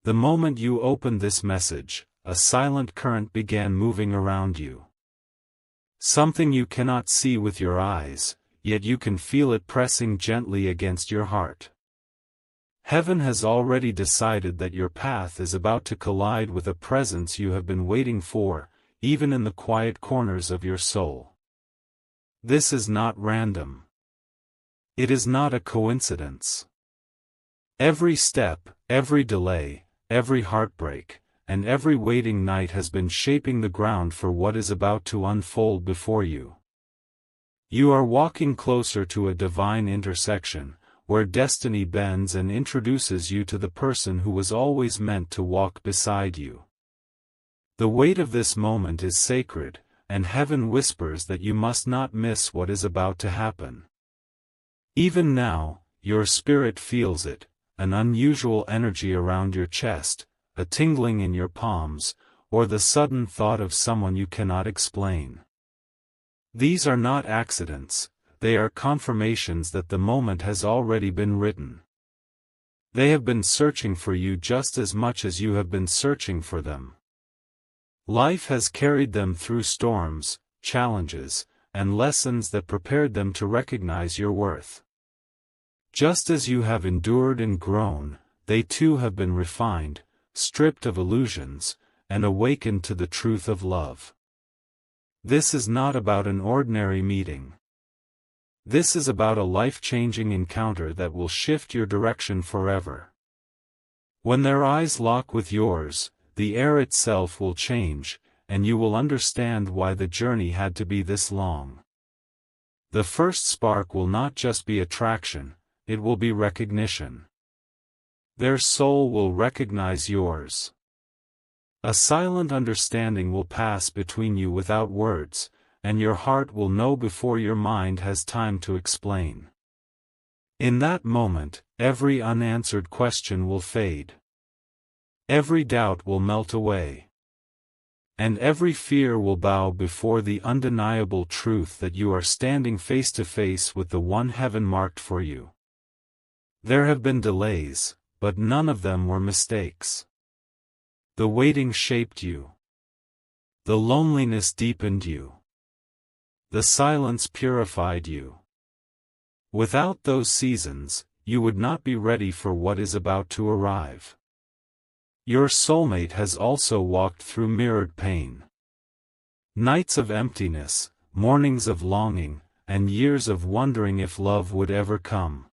The moment you opened this message, a silent current began moving around you. Something you cannot see with your eyes, yet you can feel it pressing gently against your heart. Heaven has already decided that your path is about to collide with a presence you have been waiting for, even in the quiet corners of your soul. This is not random. It is not a coincidence. Every step, every delay, every heartbreak, and every waiting night has been shaping the ground for what is about to unfold before you. You are walking closer to a divine intersection, where destiny bends and introduces you to the person who was always meant to walk beside you. The weight of this moment is sacred, and heaven whispers that you must not miss what is about to happen. Even now, your spirit feels it, an unusual energy around your chest, a tingling in your palms, or the sudden thought of someone you cannot explain. These are not accidents. They are confirmations that the moment has already been written. They have been searching for you just as much as you have been searching for them. Life has carried them through storms, challenges, and lessons that prepared them to recognize your worth. Just as you have endured and grown, they too have been refined, stripped of illusions, and awakened to the truth of love. This is not about an ordinary meeting. This is about a life-changing encounter that will shift your direction forever. When their eyes lock with yours, the air itself will change, and you will understand why the journey had to be this long. The first spark will not just be attraction, it will be recognition. Their soul will recognize yours. A silent understanding will pass between you without words, and your heart will know before your mind has time to explain. In that moment, every unanswered question will fade. Every doubt will melt away. And every fear will bow before the undeniable truth that you are standing face to face with the one heaven marked for you. There have been delays, but none of them were mistakes. The waiting shaped you. The loneliness deepened you. The silence purified you. Without those seasons, you would not be ready for what is about to arrive. Your soulmate has also walked through mirrored pain. Nights of emptiness, mornings of longing, and years of wondering if love would ever come.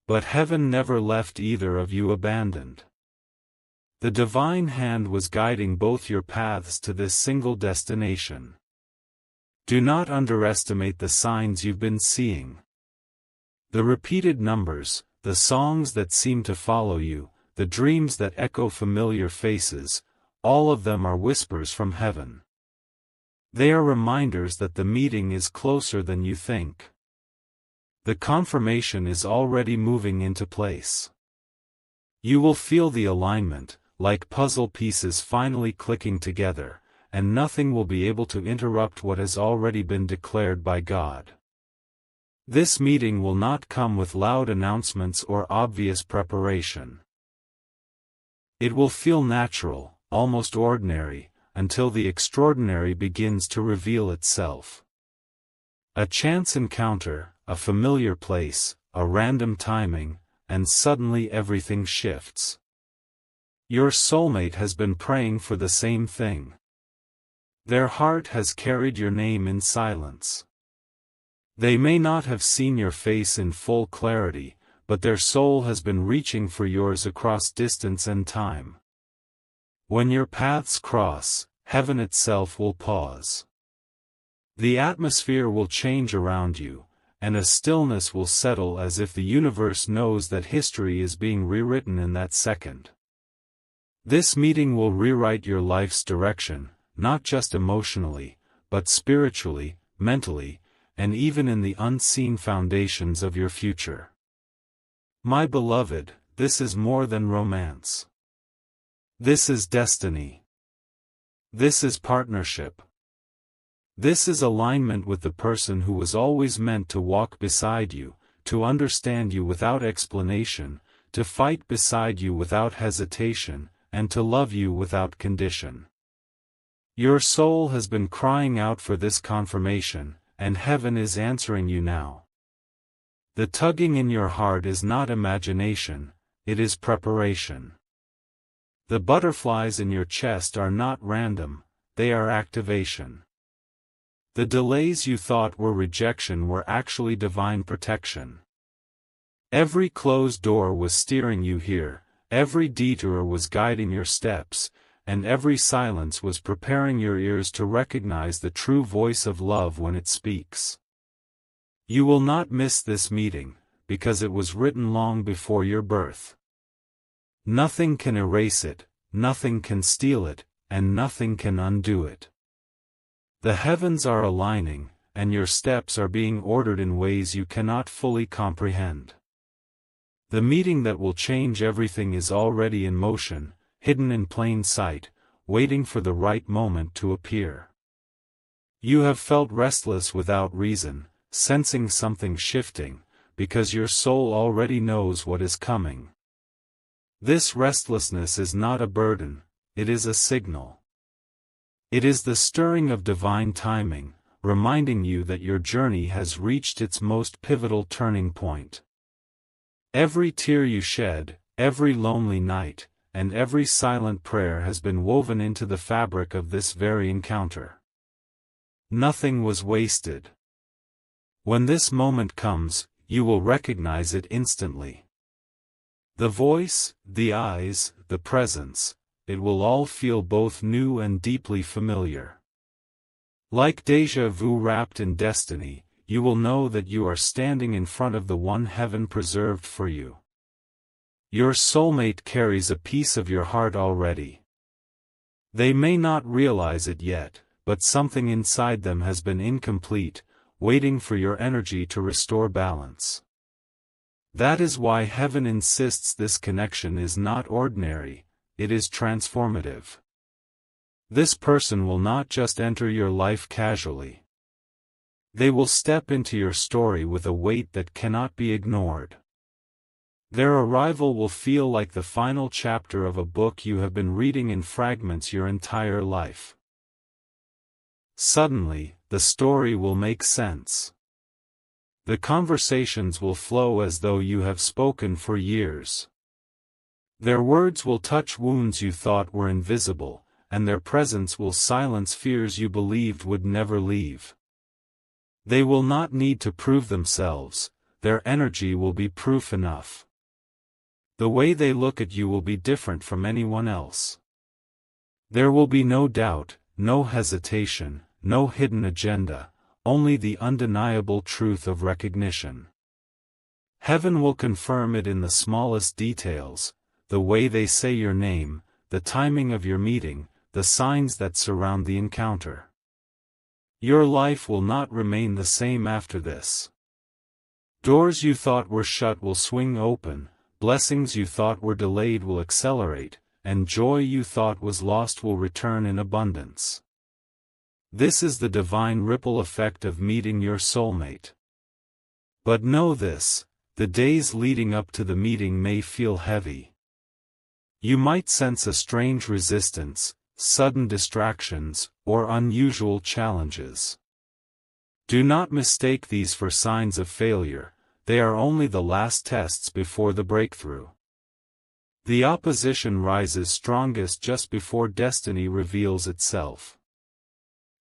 But heaven never left either of you abandoned. The divine hand was guiding both your paths to this single destination. Do not underestimate the signs you've been seeing. The repeated numbers, the songs that seem to follow you, the dreams that echo familiar faces, all of them are whispers from heaven. They are reminders that the meeting is closer than you think. The confirmation is already moving into place. You will feel the alignment, like puzzle pieces finally clicking together, and nothing will be able to interrupt what has already been declared by God. This meeting will not come with loud announcements or obvious preparation. It will feel natural, almost ordinary, until the extraordinary begins to reveal itself. A chance encounter, a familiar place, a random timing, and suddenly everything shifts. Your soulmate has been praying for the same thing. Their heart has carried your name in silence. They may not have seen your face in full clarity, but their soul has been reaching for yours across distance and time. When your paths cross, heaven itself will pause. The atmosphere will change around you, and a stillness will settle as if the universe knows that history is being rewritten in that second. This meeting will rewrite your life's direction, not just emotionally, but spiritually, mentally, and even in the unseen foundations of your future. My beloved, this is more than romance. This is destiny. This is partnership. This is alignment with the person who was always meant to walk beside you, to understand you without explanation, to fight beside you without hesitation, and to love you without condition. Your soul has been crying out for this confirmation, and heaven is answering you now. The tugging in your heart is not imagination, it is preparation. The butterflies in your chest are not random, they are activation. The delays you thought were rejection were actually divine protection. Every closed door was steering you here, every detour was guiding your steps, and every silence was preparing your ears to recognize the true voice of love when it speaks. You will not miss this meeting, because it was written long before your birth. Nothing can erase it, nothing can steal it, and nothing can undo it. The heavens are aligning, and your steps are being ordered in ways you cannot fully comprehend. The meeting that will change everything is already in motion, hidden in plain sight, waiting for the right moment to appear. You have felt restless without reason, sensing something shifting, because your soul already knows what is coming. This restlessness is not a burden, it is a signal. It is the stirring of divine timing, reminding you that your journey has reached its most pivotal turning point. Every tear you shed, every lonely night, and every silent prayer has been woven into the fabric of this very encounter. Nothing was wasted. When this moment comes, you will recognize it instantly. The voice, the eyes, the presence, it will all feel both new and deeply familiar. Like déjà vu wrapped in destiny, you will know that you are standing in front of the one heaven preserved for you. Your soulmate carries a piece of your heart already. They may not realize it yet, but something inside them has been incomplete, waiting for your energy to restore balance. That is why heaven insists this connection is not ordinary, it is transformative. This person will not just enter your life casually. They will step into your story with a weight that cannot be ignored. Their arrival will feel like the final chapter of a book you have been reading in fragments your entire life. Suddenly, the story will make sense. The conversations will flow as though you have spoken for years. Their words will touch wounds you thought were invisible, and their presence will silence fears you believed would never leave. They will not need to prove themselves, their energy will be proof enough. The way they look at you will be different from anyone else. There will be no doubt, no hesitation, no hidden agenda, only the undeniable truth of recognition. Heaven will confirm it in the smallest details, the way they say your name, the timing of your meeting, the signs that surround the encounter. Your life will not remain the same after this. Doors you thought were shut will swing open, blessings you thought were delayed will accelerate, and joy you thought was lost will return in abundance. This is the divine ripple effect of meeting your soulmate. But know this, the days leading up to the meeting may feel heavy. You might sense a strange resistance, sudden distractions, or unusual challenges. Do not mistake these for signs of failure, they are only the last tests before the breakthrough. The opposition rises strongest just before destiny reveals itself.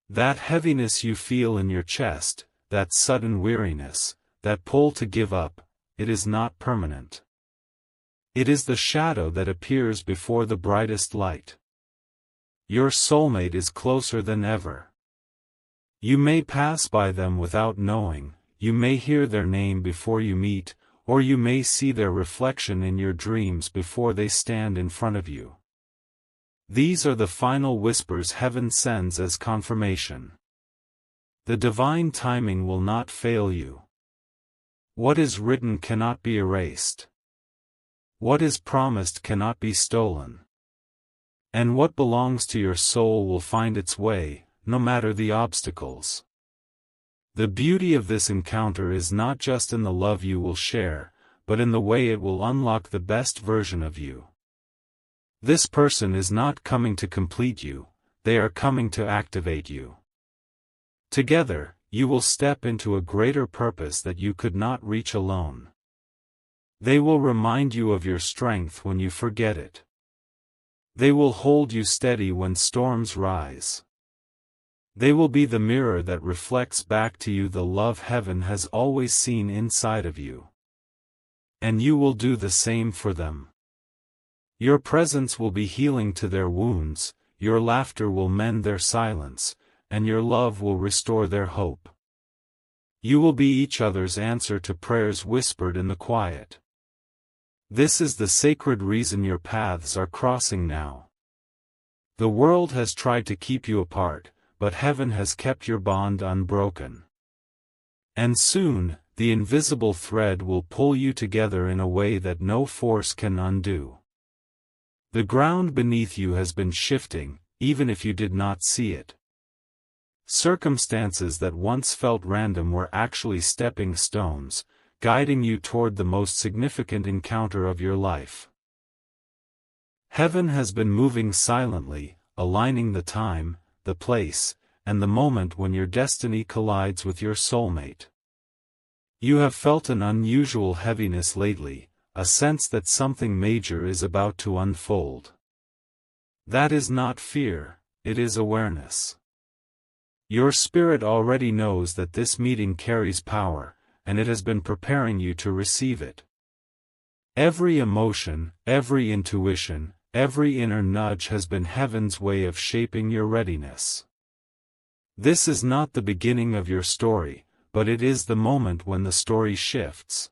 That heaviness you feel in your chest, that sudden weariness, that pull to give up, it is not permanent. It is the shadow that appears before the brightest light. Your soulmate is closer than ever. You may pass by them without knowing, you may hear their name before you meet, or you may see their reflection in your dreams before they stand in front of you. These are the final whispers heaven sends as confirmation. The divine timing will not fail you. What is written cannot be erased. What is promised cannot be stolen. And what belongs to your soul will find its way, no matter the obstacles. The beauty of this encounter is not just in the love you will share, but in the way it will unlock the best version of you. This person is not coming to complete you, they are coming to activate you. Together, you will step into a greater purpose that you could not reach alone. They will remind you of your strength when you forget it. They will hold you steady when storms rise. They will be the mirror that reflects back to you the love heaven has always seen inside of you. And you will do the same for them. Your presence will be healing to their wounds, your laughter will mend their silence, and your love will restore their hope. You will be each other's answer to prayers whispered in the quiet. This is the sacred reason your paths are crossing now. The world has tried to keep you apart, but heaven has kept your bond unbroken. And soon, the invisible thread will pull you together in a way that no force can undo. The ground beneath you has been shifting, even if you did not see it. Circumstances that once felt random were actually stepping stones, guiding you toward the most significant encounter of your life. Heaven has been moving silently, aligning the time, the place, and the moment when your destiny collides with your soulmate. You have felt an unusual heaviness lately, a sense that something major is about to unfold. That is not fear, it is awareness. Your spirit already knows that this meeting carries power, and it has been preparing you to receive it. Every emotion, every intuition, every inner nudge has been heaven's way of shaping your readiness. This is not the beginning of your story, but it is the moment when the story shifts.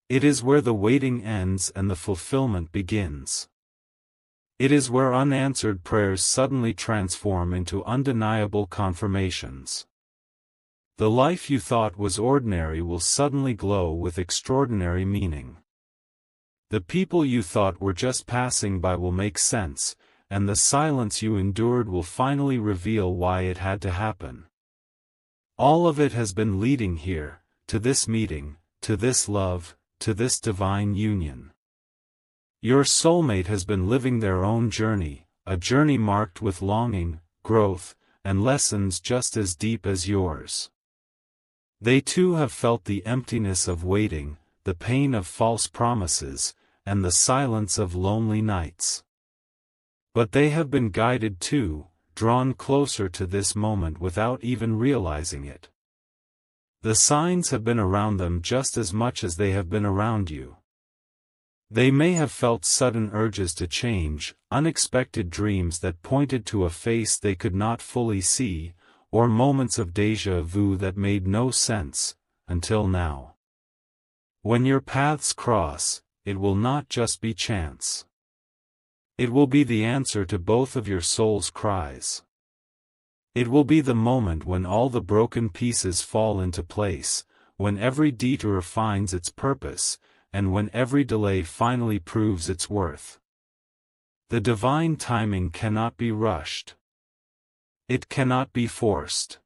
It is where the waiting ends and the fulfillment begins. It is where unanswered prayers suddenly transform into undeniable confirmations. The life you thought was ordinary will suddenly glow with extraordinary meaning. The people you thought were just passing by will make sense, and the silence you endured will finally reveal why it had to happen. All of it has been leading here, to this meeting, to this love, to this divine union. Your soulmate has been living their own journey, a journey marked with longing, growth, and lessons just as deep as yours. They too have felt the emptiness of waiting, the pain of false promises, and the silence of lonely nights. But they have been guided too, drawn closer to this moment without even realizing it. The signs have been around them just as much as they have been around you. They may have felt sudden urges to change, unexpected dreams that pointed to a face they could not fully see, or moments of déjà vu that made no sense, until now. When your paths cross, it will not just be chance. It will be the answer to both of your soul's cries. It will be the moment when all the broken pieces fall into place, when every detour finds its purpose, and when every delay finally proves its worth. The divine timing cannot be rushed. It cannot be forced.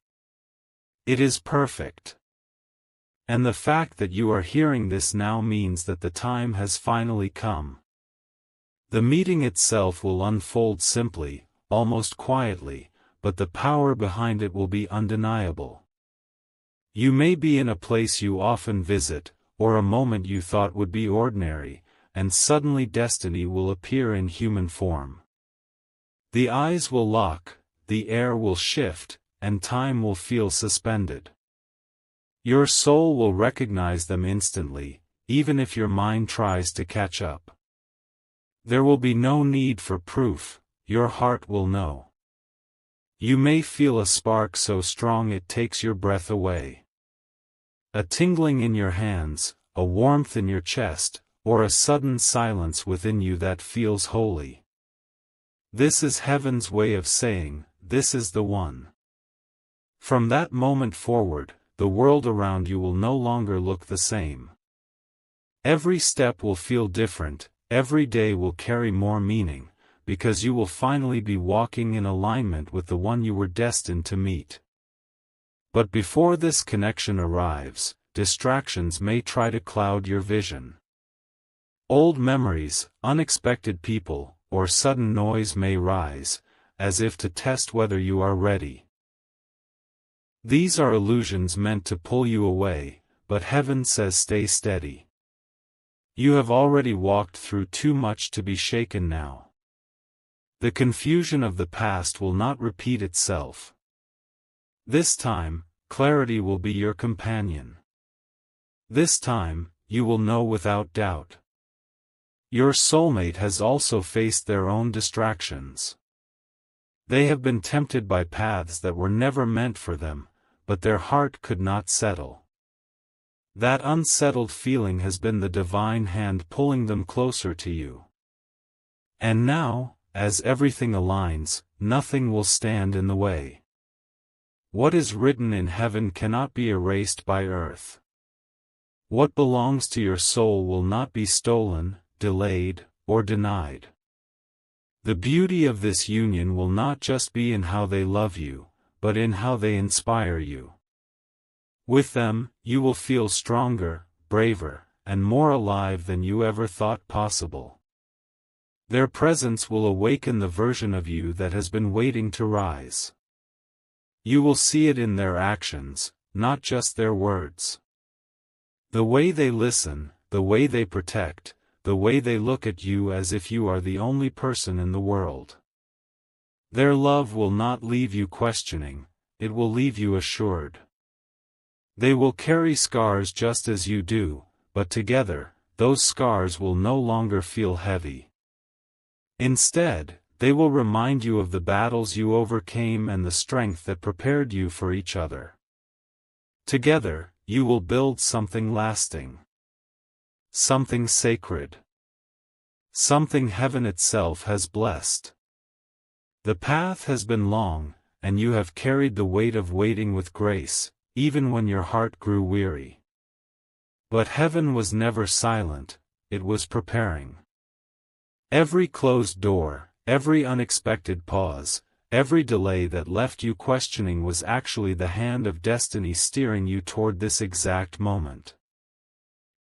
It is perfect. And the fact that you are hearing this now means that the time has finally come. The meeting itself will unfold simply, almost quietly, but the power behind it will be undeniable. You may be in a place you often visit, or a moment you thought would be ordinary, and suddenly destiny will appear in human form. The eyes will lock, the air will shift, and time will feel suspended. Your soul will recognize them instantly, even if your mind tries to catch up. There will be no need for proof, your heart will know. You may feel a spark so strong it takes your breath away. A tingling in your hands, a warmth in your chest, or a sudden silence within you that feels holy. This is heaven's way of saying, this is the one. From that moment forward, the world around you will no longer look the same. Every step will feel different, every day will carry more meaning, because you will finally be walking in alignment with the one you were destined to meet. But before this connection arrives, distractions may try to cloud your vision. Old memories, unexpected people, or sudden noise may rise, as if to test whether you are ready. These are illusions meant to pull you away, but heaven says stay steady. You have already walked through too much to be shaken now. The confusion of the past will not repeat itself. This time, clarity will be your companion. This time, you will know without doubt. Your soulmate has also faced their own distractions. They have been tempted by paths that were never meant for them, but their heart could not settle. That unsettled feeling has been the divine hand pulling them closer to you. And now, as everything aligns, nothing will stand in the way. What is written in heaven cannot be erased by earth. What belongs to your soul will not be stolen, delayed, or denied. The beauty of this union will not just be in how they love you, but in how they inspire you. With them, you will feel stronger, braver, and more alive than you ever thought possible. Their presence will awaken the version of you that has been waiting to rise. You will see it in their actions, not just their words. The way they listen, the way they protect, the way they look at you as if you are the only person in the world. Their love will not leave you questioning, it will leave you assured. They will carry scars just as you do, but together, those scars will no longer feel heavy. Instead, they will remind you of the battles you overcame and the strength that prepared you for each other. Together, you will build something lasting. Something sacred. Something heaven itself has blessed. The path has been long, and you have carried the weight of waiting with grace, even when your heart grew weary. But heaven was never silent, it was preparing. Every closed door, every unexpected pause, every delay that left you questioning was actually the hand of destiny steering you toward this exact moment.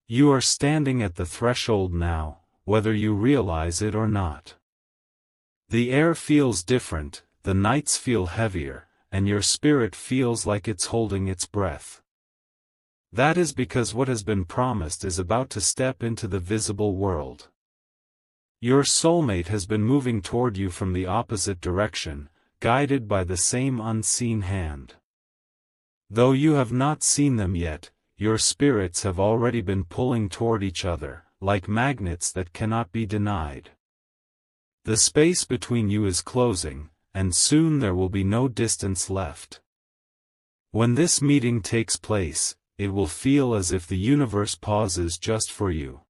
You are standing at the threshold now, whether you realize it or not. The air feels different, the nights feel heavier, and your spirit feels like it's holding its breath. That is because what has been promised is about to step into the visible world. Your soulmate has been moving toward you from the opposite direction, guided by the same unseen hand. Though you have not seen them yet, your spirits have already been pulling toward each other, like magnets that cannot be denied. The space between you is closing, and soon there will be no distance left. When this meeting takes place, it will feel as if the universe pauses just for you.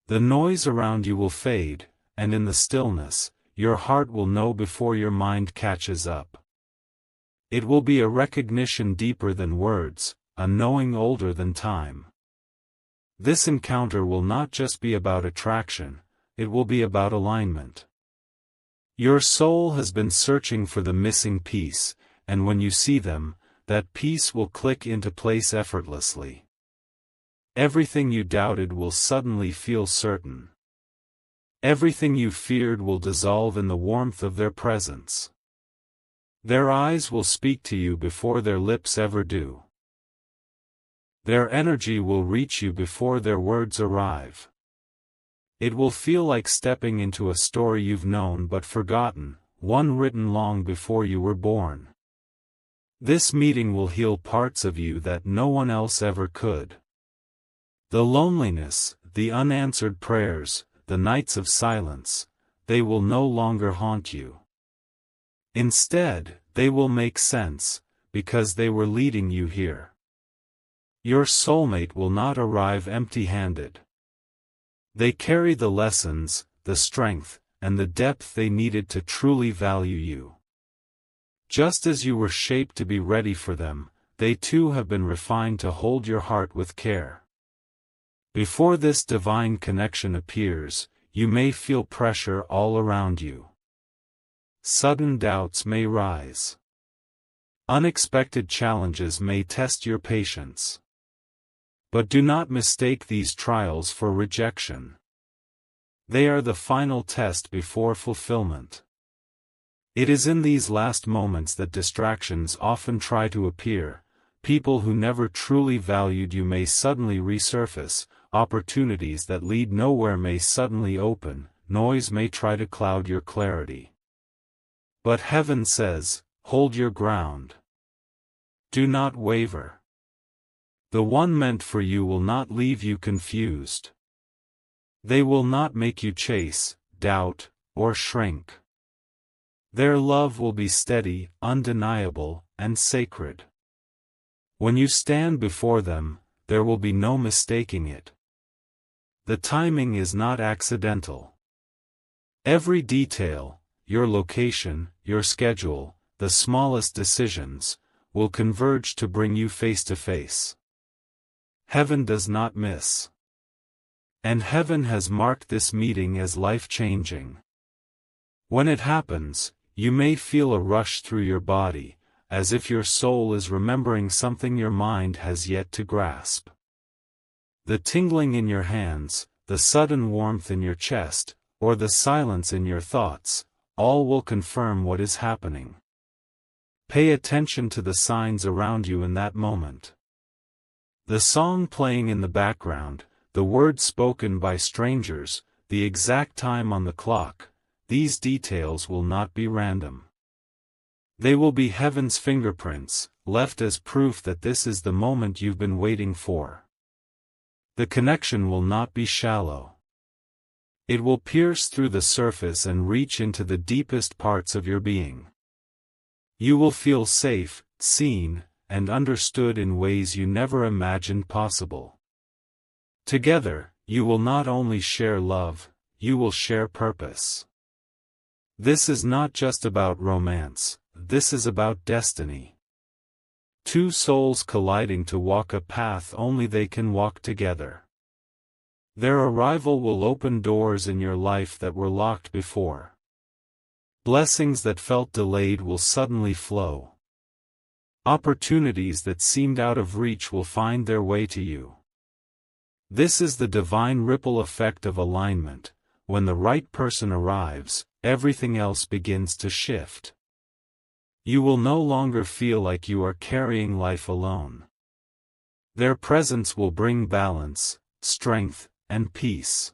The noise around you will fade, and in the stillness, your heart will know before your mind catches up. It will be a recognition deeper than words, a knowing older than time. This encounter will not just be about attraction, it will be about alignment. Your soul has been searching for the missing piece, and when you see them, that piece will click into place effortlessly. Everything you doubted will suddenly feel certain. Everything you feared will dissolve in the warmth of their presence. Their eyes will speak to you before their lips ever do. Their energy will reach you before their words arrive. It will feel like stepping into a story you've known but forgotten, one written long before you were born. This meeting will heal parts of you that no one else ever could. The loneliness, the unanswered prayers, the nights of silence, they will no longer haunt you. Instead, they will make sense, because they were leading you here. Your soulmate will not arrive empty-handed. They carry the lessons, the strength, and the depth they needed to truly value you. Just as you were shaped to be ready for them, they too have been refined to hold your heart with care. Before this divine connection appears, you may feel pressure all around you. Sudden doubts may rise. Unexpected challenges may test your patience. But do not mistake these trials for rejection. They are the final test before fulfillment. It is in these last moments that distractions often try to appear. People who never truly valued you may suddenly resurface, opportunities that lead nowhere may suddenly open, noise may try to cloud your clarity. But heaven says, hold your ground. Do not waver. The one meant for you will not leave you confused. They will not make you chase, doubt, or shrink. Their love will be steady, undeniable, and sacred. When you stand before them, there will be no mistaking it. The timing is not accidental. Every detail, your location, your schedule, the smallest decisions, will converge to bring you face to face. Heaven does not miss. And heaven has marked this meeting as life-changing. When it happens, you may feel a rush through your body, as if your soul is remembering something your mind has yet to grasp. The tingling in your hands, the sudden warmth in your chest, or the silence in your thoughts, all will confirm what is happening. Pay attention to the signs around you in that moment. The song playing in the background, the words spoken by strangers, the exact time on the clock, these details will not be random. They will be heaven's fingerprints, left as proof that this is the moment you've been waiting for. The connection will not be shallow. It will pierce through the surface and reach into the deepest parts of your being. You will feel safe, seen, and understood in ways you never imagined possible. Together, you will not only share love, you will share purpose. This is not just about romance, this is about destiny. Two souls colliding to walk a path only they can walk together. Their arrival will open doors in your life that were locked before. Blessings that felt delayed will suddenly flow. Opportunities that seemed out of reach will find their way to you. This is the divine ripple effect of alignment. When the right person arrives, everything else begins to shift. You will no longer feel like you are carrying life alone. Their presence will bring balance, strength, and peace.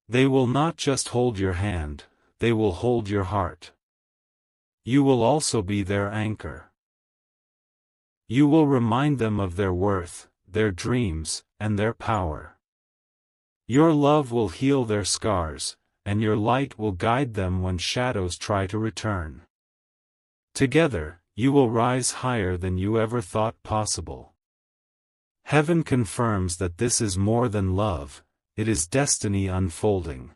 They will not just hold your hand, they will hold your heart. You will also be their anchor. You will remind them of their worth, their dreams, and their power. Your love will heal their scars, and your light will guide them when shadows try to return. Together, you will rise higher than you ever thought possible. Heaven confirms that this is more than love, it is destiny unfolding.